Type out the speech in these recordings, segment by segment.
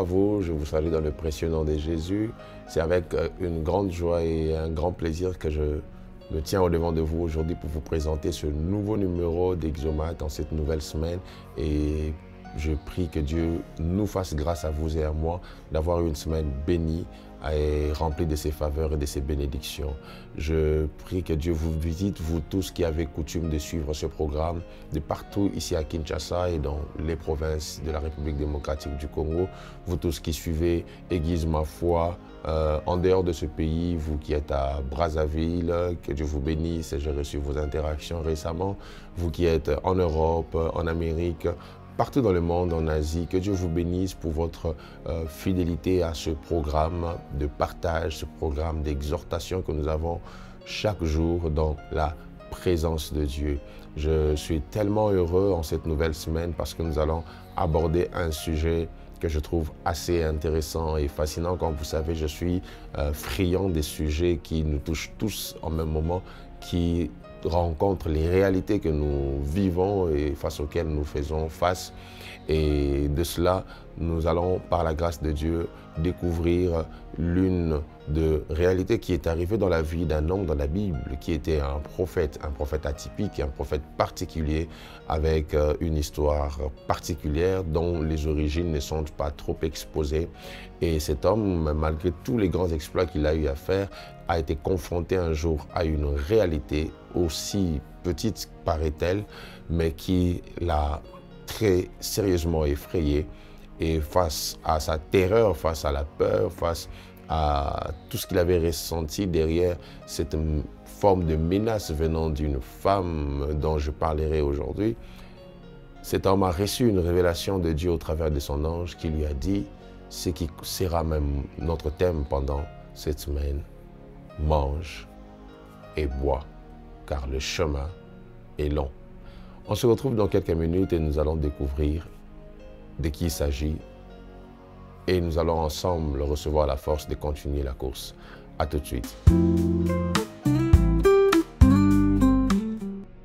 à vous, je vous salue dans le précieux nom de Jésus. C'est avec une grande joie et un grand plaisir que je me tiens au devant de vous aujourd'hui pour vous présenter ce nouveau numéro d'Exomat dans cette nouvelle semaine. Et je prie que Dieu nous fasse grâce à vous et à moi d'avoir une semaine bénie et remplie de ses faveurs et de ses bénédictions. Je prie que Dieu vous visite, vous tous qui avez coutume de suivre ce programme de partout ici à Kinshasa et dans les provinces de la République démocratique du Congo. Vous tous qui suivez Aiguise ma foi en dehors de ce pays, vous qui êtes à Brazzaville, que Dieu vous bénisse. J'ai reçu vos interactions récemment. Vous qui êtes en Europe, en Amérique, partout dans le monde, en Asie, que Dieu vous bénisse pour votre fidélité à ce programme de partage, ce programme d'exhortation que nous avons chaque jour dans la présence de Dieu. Je suis tellement heureux en cette nouvelle semaine parce que nous allons aborder un sujet que je trouve assez intéressant et fascinant. Comme vous savez, je suis friand des sujets qui nous touchent tous en même moment, qui rencontrent les réalités que nous vivons et face auxquelles nous faisons face. Et de cela, nous allons, par la grâce de Dieu, découvrir l'une des réalités qui est arrivée dans la vie d'un homme dans la Bible, qui était un prophète atypique, un prophète particulier, avec une histoire particulière dont les origines ne sont pas trop exposées. Et cet homme, malgré tous les grands exploits qu'il a eu à faire, a été confronté un jour à une réalité aussi petite paraît-elle, mais qui l'a très sérieusement effrayé. Et face à sa terreur, face à la peur, face à tout ce qu'il avait ressenti derrière cette forme de menace venant d'une femme dont je parlerai aujourd'hui, cet homme a reçu une révélation de Dieu au travers de son ange qui lui a dit ce qui sera même notre thème pendant cette semaine: mange et bois, car le chemin est long. On se retrouve dans quelques minutes et nous allons découvrir de qui il s'agit et nous allons ensemble recevoir la force de continuer la course. À tout de suite.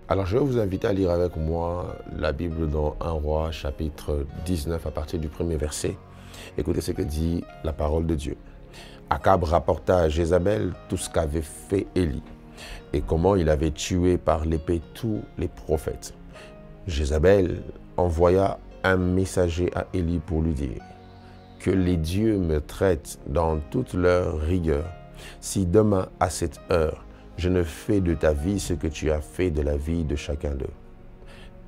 Alors je vais vous inviter à lire avec moi la Bible dans 1 Roi chapitre 19 à partir du premier verset. Écoutez ce que dit la parole de Dieu. Akab rapporta à Jézabel tout ce qu'avait fait Élie et comment il avait tué par l'épée tous les prophètes. Jézabel envoya un messager à Élie pour lui dire: que les dieux me traitent dans toute leur rigueur, si demain à cette heure, je ne fais de ta vie ce que tu as fait de la vie de chacun d'eux.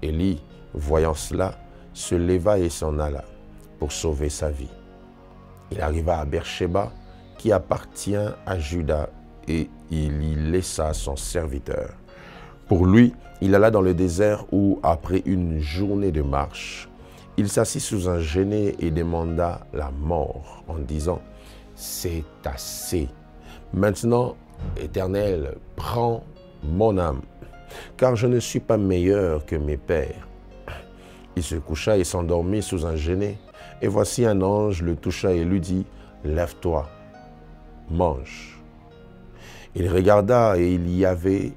Élie, voyant cela, se leva et s'en alla pour sauver sa vie. Il arriva à Beersheba, qui appartient à Juda, et il y laissa son serviteur. Pour lui, il alla dans le désert où, après une journée de marche, il s'assit sous un genêt et demanda la mort en disant: c'est assez. Maintenant, Éternel, prends mon âme, car je ne suis pas meilleur que mes pères. Il se coucha et s'endormit sous un genêt, et voici un ange le toucha et lui dit: lève-toi, mange. Il regarda et il y avait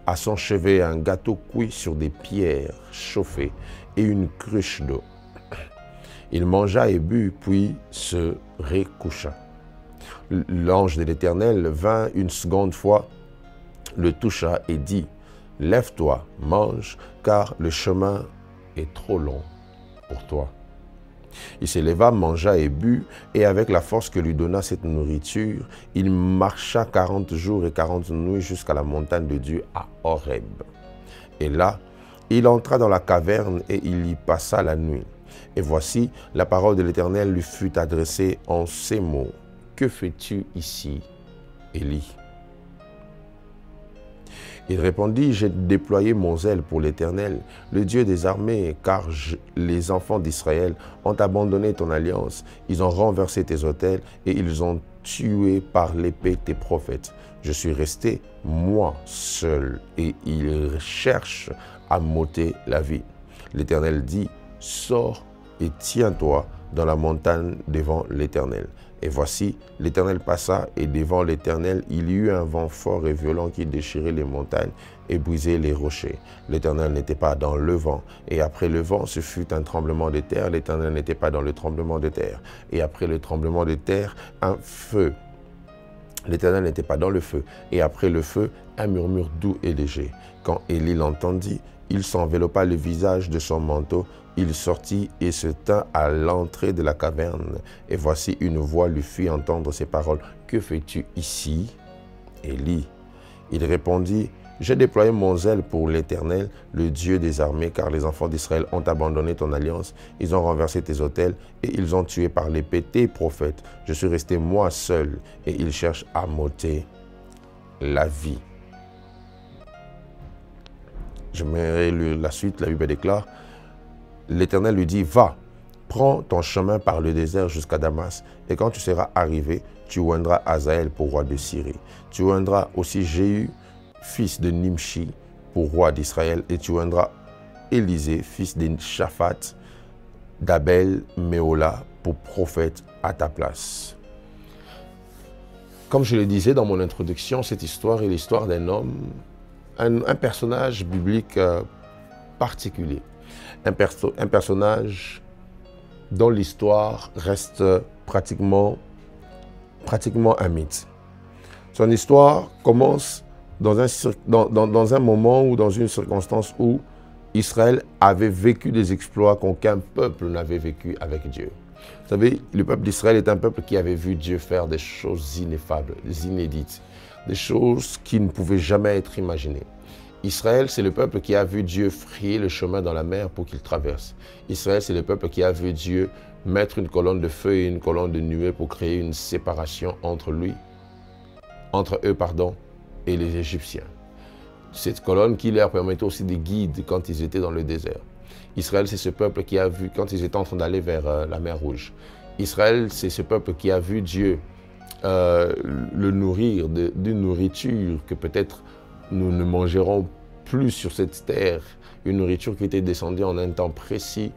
à son chevet un gâteau cuit sur des pierres chauffées et une cruche d'eau. Il mangea et but, puis se recoucha. L'ange de l'Éternel vint une seconde fois, le toucha et dit: lève-toi, mange, car le chemin est trop long pour toi. Il se leva, mangea et but, et avec la force que lui donna cette nourriture, il marcha 40 jours et 40 nuits jusqu'à la montagne de Dieu à Horeb. Et là, il entra dans la caverne et il y passa la nuit. Et voici, la parole de l'Éternel lui fut adressée en ces mots: que fais-tu ici, Élie? Il répondit: j'ai déployé mon zèle pour l'Éternel, le Dieu des armées, car les enfants d'Israël ont abandonné ton alliance, ils ont renversé tes autels et ils ont tué par l'épée tes prophètes. Je suis resté, moi seul, et ils cherchent à m'ôter la vie. L'Éternel dit: sors et tiens-toi dans la montagne devant l'Éternel. Et voici, l'Éternel passa, et devant l'Éternel, il y eut un vent fort et violent qui déchirait les montagnes et brisait les rochers. L'Éternel n'était pas dans le vent. Et après le vent, ce fut un tremblement de terre. L'Éternel n'était pas dans le tremblement de terre. Et après le tremblement de terre, un feu. L'Éternel n'était pas dans le feu. Et après le feu, un murmure doux et léger. Quand Élie l'entendit, il s'enveloppa le visage de son manteau. Il sortit et se tint à l'entrée de la caverne. Et voici une voix lui fit entendre ces paroles. « Que fais-tu ici, Élie ?» Il répondit, « J'ai déployé mon zèle pour l'Éternel, le Dieu des armées, car les enfants d'Israël ont abandonné ton alliance, ils ont renversé tes autels et ils ont tué par l'épée tes prophètes. Je suis resté moi seul et ils cherchent à m'ôter la vie. » Je mets la suite, la Bible déclare, l'Éternel lui dit, « Va, prends ton chemin par le désert jusqu'à Damas, et quand tu seras arrivé, tu oindras Hazaël pour roi de Syrie. Tu oindras aussi Jéhu, fils de Nimshi, pour roi d'Israël, et tu oindras Élisée, fils de Shaphat, d'Abel Méola, pour prophète à ta place. » Comme je le disais dans mon introduction, cette histoire est l'histoire d'un homme, un personnage biblique particulier. Un personnage dont l'histoire reste pratiquement un mythe. Son histoire commence dans un moment ou dans une circonstance où Israël avait vécu des exploits qu'aucun peuple n'avait vécu avec Dieu. Vous savez, le peuple d'Israël est un peuple qui avait vu Dieu faire des choses ineffables, inédites, des choses qui ne pouvaient jamais être imaginées. Israël, c'est le peuple qui a vu Dieu frayer le chemin dans la mer pour qu'il traverse. Israël, c'est le peuple qui a vu Dieu mettre une colonne de feu et une colonne de nuée pour créer une séparation entre eux, et les Égyptiens. Cette colonne qui leur permettait aussi des guides quand ils étaient dans le désert. Israël, c'est ce peuple qui a vu, quand ils étaient en train d'aller vers la mer Rouge. Israël, c'est ce peuple qui a vu Dieu le nourrir d'une nourriture que peut-être nous ne mangerons plus sur cette terre, une nourriture qui était descendue en un temps précis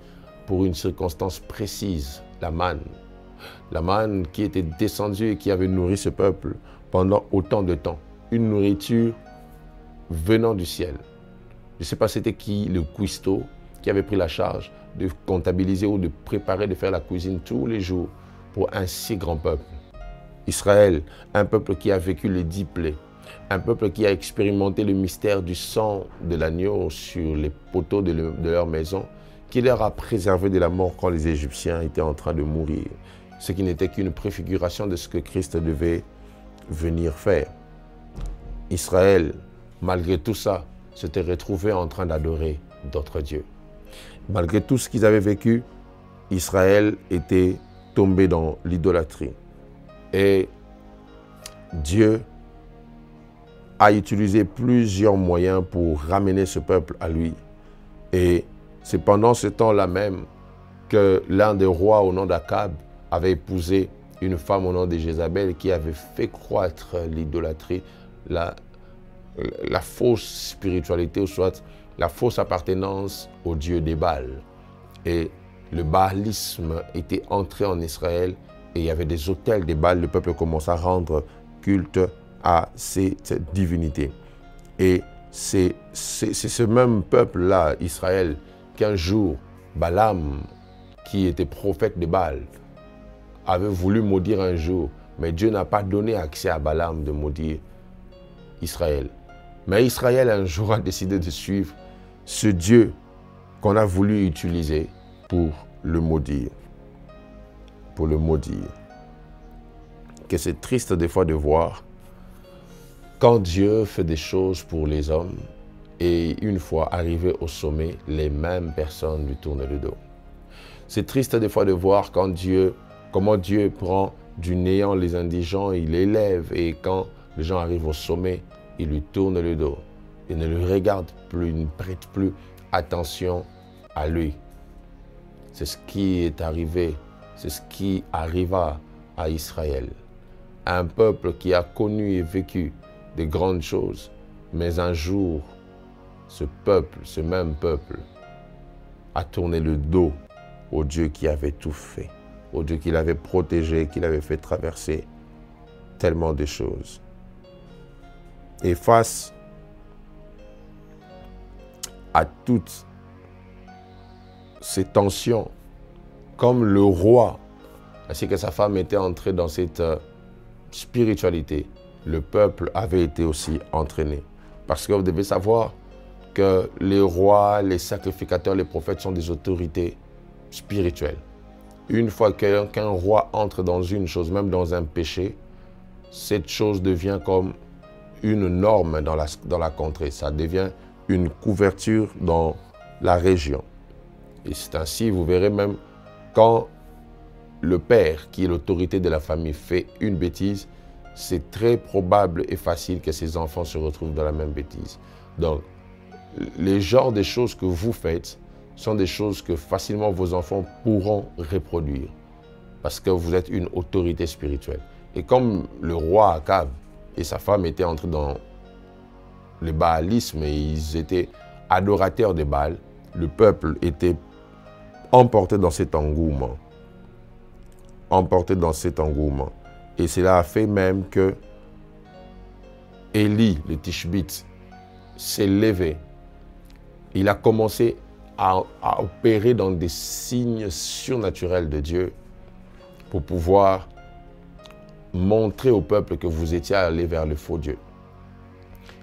pour une circonstance précise, la manne. La manne qui était descendue et qui avait nourri ce peuple pendant autant de temps. Une nourriture venant du ciel. Je ne sais pas c'était qui, le cuistot, qui avait pris la charge de comptabiliser ou de préparer, de faire la cuisine tous les jours pour un si grand peuple. Israël, un peuple qui a vécu les 10 plaies. Un peuple qui a expérimenté le mystère du sang de l'agneau sur les poteaux de leur maison, qui leur a préservé de la mort quand les Égyptiens étaient en train de mourir, ce qui n'était qu'une préfiguration de ce que Christ devait venir faire. Israël, malgré tout ça, s'était retrouvé en train d'adorer d'autres dieux. Malgré tout ce qu'ils avaient vécu, Israël était tombé dans l'idolâtrie. Et Dieu a utilisé plusieurs moyens pour ramener ce peuple à lui. Et c'est pendant ce temps-là même que l'un des rois au nom d'Akab avait épousé une femme au nom de Jézabel qui avait fait croître l'idolâtrie, la fausse spiritualité, ou soit la fausse appartenance au dieu des Baals. Et le baalisme était entré en Israël et il y avait des autels des Baals. Le peuple commença à rendre culte à cette divinité. Et c'est ce même peuple-là, Israël, qu'un jour, Balaam, qui était prophète de Baal, avait voulu maudire un jour, mais Dieu n'a pas donné accès à Balaam de maudire Israël. Mais Israël, un jour, a décidé de suivre ce Dieu qu'on a voulu utiliser pour le maudire. Pour le maudire. Que c'est triste des fois de voir quand Dieu fait des choses pour les hommes et une fois arrivé au sommet, les mêmes personnes lui tournent le dos. C'est triste des fois de voir comment Dieu prend du néant les indigents, il élève et quand les gens arrivent au sommet, il lui tourne le dos. Il ne le regarde plus, il ne prête plus attention à lui. C'est ce qui est arrivé, c'est ce qui arriva à Israël. Un peuple qui a connu et vécu de grandes choses, mais un jour, ce même peuple, a tourné le dos au Dieu qui avait tout fait. au Dieu qui l'avait protégé, qui l'avait fait traverser tellement de choses. Et face à toutes ces tensions, comme le roi, ainsi que sa femme était entrée dans cette spiritualité, le peuple avait été aussi entraîné. Parce que vous devez savoir que les rois, les sacrificateurs, les prophètes sont des autorités spirituelles. Une fois qu'un roi entre dans une chose, même dans un péché, cette chose devient comme une norme dans la contrée. Ça devient une couverture dans la région. Et c'est ainsi, vous verrez même, quand le père, qui est l'autorité de la famille, fait une bêtise, c'est très probable et facile que ses enfants se retrouvent dans la même bêtise. Donc, les genres de choses que vous faites sont des choses que facilement vos enfants pourront reproduire parce que vous êtes une autorité spirituelle. Et comme le roi Akab et sa femme étaient entrés dans le baalisme et ils étaient adorateurs de Baal, le peuple était emporté dans cet engouement. Emporté dans cet engouement. Et cela a fait même que Élie, le Tishbite, s'est levé. Il a commencé à opérer dans des signes surnaturels de Dieu pour pouvoir montrer au peuple que vous étiez allé vers le faux Dieu.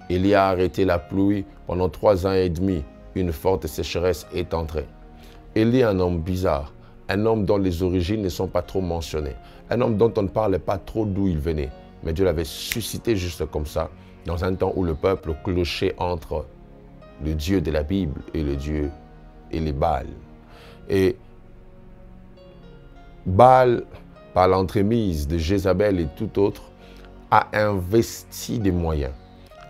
Élie a arrêté la pluie pendant 3 ans et demi. Une forte sécheresse est entrée. Élie est un homme bizarre, un homme dont les origines ne sont pas trop mentionnées, un homme dont on ne parle pas trop d'où il venait. Mais Dieu l'avait suscité juste comme ça, dans un temps où le peuple clochait entre le Dieu de la Bible et le Dieu et les Baals. Et Baal, par l'entremise de Jézabel et tout autre, a investi des moyens,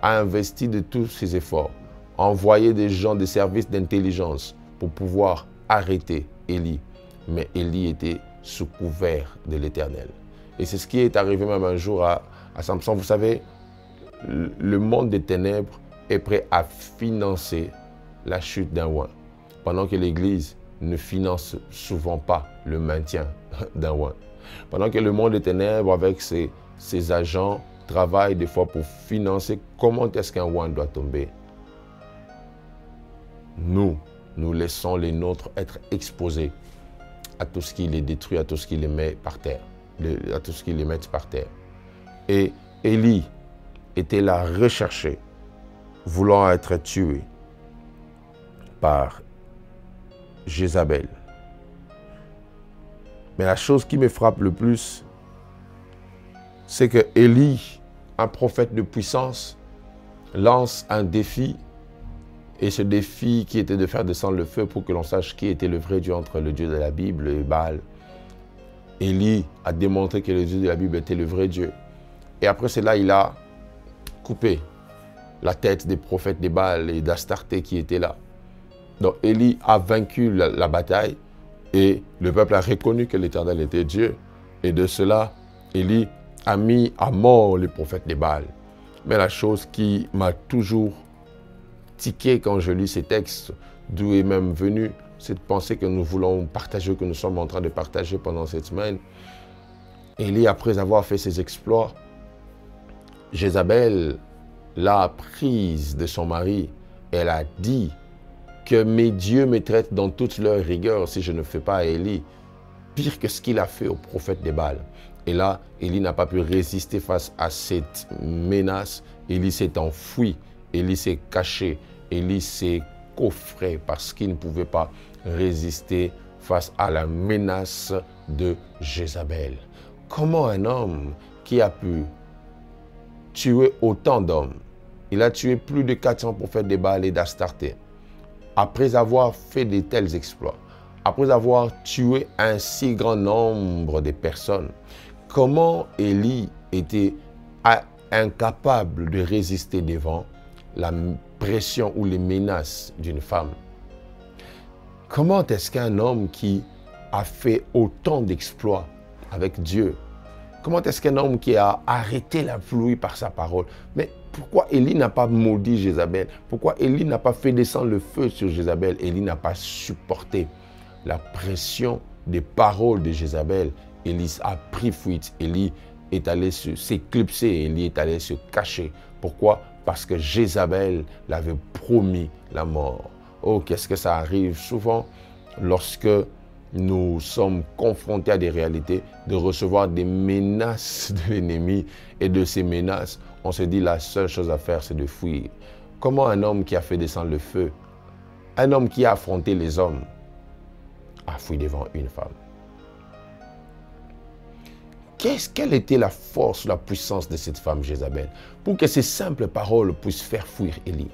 a investi de tous ses efforts, a envoyé des gens des services d'intelligence pour pouvoir arrêter Élie. Mais Élie était sous couvert de l'Éternel. Et c'est ce qui est arrivé même un jour à Samson. Vous savez, le monde des ténèbres est prêt à financer la chute d'un roi, pendant que l'Église ne finance souvent pas le maintien d'un roi. Pendant que le monde des ténèbres, avec ses agents, travaille des fois pour financer comment est-ce qu'un roi doit tomber. Nous laissons les nôtres être exposés à tout ce qui les détruit, à tout ce qui les met par terre, à tout ce qui les met par terre. Et Élie était là recherché, voulant être tué par Jézabel. Mais la chose qui me frappe le plus, c'est que Élie, un prophète de puissance, lance un défi. Et ce défi qui était de faire descendre le feu pour que l'on sache qui était le vrai Dieu entre le Dieu de la Bible et Baal. Élie a démontré que le Dieu de la Bible était le vrai Dieu. Et après cela, il a coupé la tête des prophètes de Baal et d'Astarté qui étaient là. Donc Élie a vaincu la bataille et le peuple a reconnu que l'Éternel était Dieu. Et de cela, Élie a mis à mort les prophètes de Baal. Mais la chose qui m'a toujours tiqué quand je lis ces textes, d'où est même venue cette pensée que nous voulons partager, que nous sommes en train de partager pendant cette semaine. Élie, après avoir fait ses exploits, Jézabel l'a prise de son mari. Elle a dit que mes dieux me traitent dans toute leur rigueur si je ne fais pas à Élie pire que ce qu'il a fait au prophète de Baal. Et là, Élie n'a pas pu résister face à cette menace. Élie s'est enfui. Élie s'est caché, Élie s'est coffré parce qu'il ne pouvait pas résister face à la menace de Jézabel. Comment un homme qui a pu tuer autant d'hommes, il a tué plus de 400 prophètes de Baal et d'Astarté, après avoir fait de tels exploits, après avoir tué un si grand nombre de personnes, comment Élie était incapable de résister devant la pression ou les menaces d'une femme? Comment est-ce qu'un homme qui a fait autant d'exploits avec Dieu, comment est-ce qu'un homme qui a arrêté la pluie par sa parole, mais pourquoi Élie n'a pas maudit Jézabel? Pourquoi Élie n'a pas fait descendre le feu sur Jézabel? Élie n'a pas supporté la pression des paroles de Jézabel, Élie a pris fuite. Élie est allé s'éclipser, Élie est allé se cacher. Pourquoi? Parce que Jézabel l'avait promis la mort. Oh, qu'est-ce que ça arrive souvent lorsque nous sommes confrontés à des réalités, de recevoir des menaces de l'ennemi, et de ces menaces, on se dit la seule chose à faire, c'est de fuir. Comment un homme qui a fait descendre le feu, un homme qui a affronté les hommes, a fui devant une femme? Quelle était la force, la puissance de cette femme Jézabel pour que ces simples paroles puissent faire fuir Élie?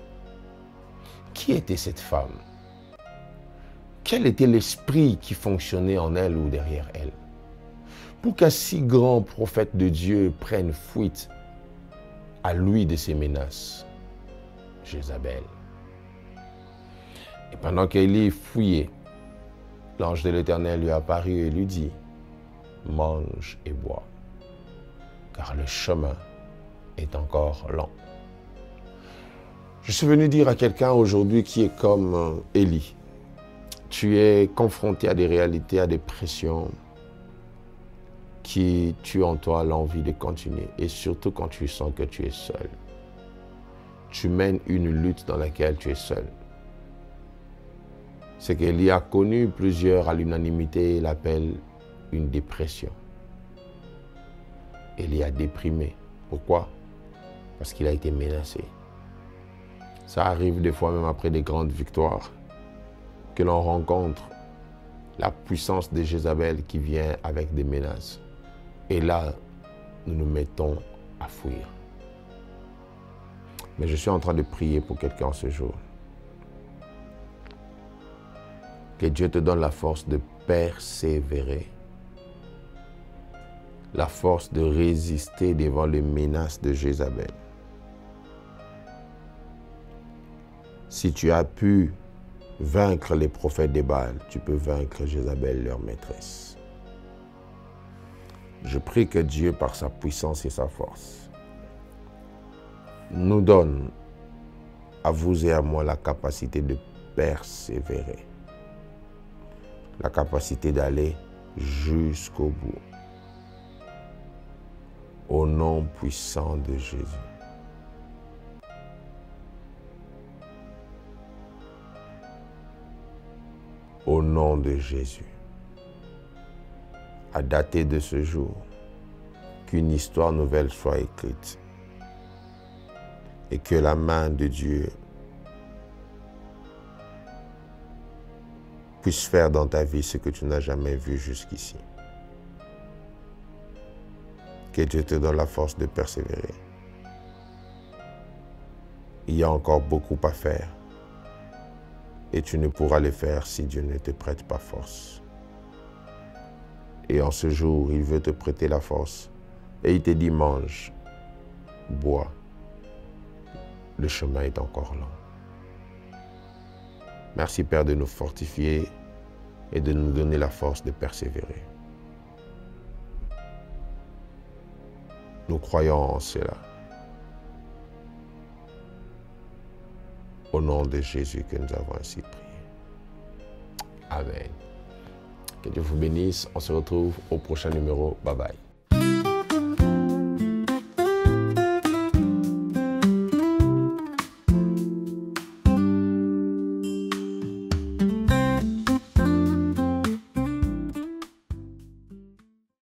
Qui était cette femme? Quel était l'esprit qui fonctionnait en elle ou derrière elle? Pour qu'un si grand prophète de Dieu prenne fuite à lui de ses menaces? Jézabel. Et pendant qu'Élie fuyait, l'ange de l'Éternel lui apparut et lui dit: mange et bois, car le chemin est encore long. Je suis venu dire à quelqu'un aujourd'hui qui est comme Élie. Tu es confronté à des réalités, à des pressions qui tuent en toi l'envie de continuer. Et surtout quand tu sens que tu es seul. Tu mènes une lutte dans laquelle tu es seul. Ce qu'Élie a connu, plusieurs à l'unanimité l'appellent une dépression. Élie a déprimé. Pourquoi? Parce qu'il a été menacé. Ça arrive des fois même après des grandes victoires que l'on rencontre la puissance de Jézabel qui vient avec des menaces. Et là, nous nous mettons à fuir. Mais je suis en train de prier pour quelqu'un ce jour. Que Dieu te donne la force de persévérer. La force de résister devant les menaces de Jézabel. Si tu as pu vaincre les prophètes des Baals, tu peux vaincre Jézabel, leur maîtresse. Je prie que Dieu, par sa puissance et sa force, nous donne à vous et à moi la capacité de persévérer, la capacité d'aller jusqu'au bout. Au nom puissant de Jésus. Au nom de Jésus. À dater de ce jour, qu'une histoire nouvelle soit écrite et que la main de Dieu puisse faire dans ta vie ce que tu n'as jamais vu jusqu'ici. Que Dieu te donne la force de persévérer. Il y a encore beaucoup à faire et tu ne pourras le faire si Dieu ne te prête pas force. Et en ce jour, il veut te prêter la force et il te dit: mange, bois, le chemin est encore long. Merci Père de nous fortifier et de nous donner la force de persévérer. Nous croyons en cela. Au nom de Jésus que nous avons ainsi prié. Amen. Que Dieu vous bénisse. On se retrouve au prochain numéro. Bye bye.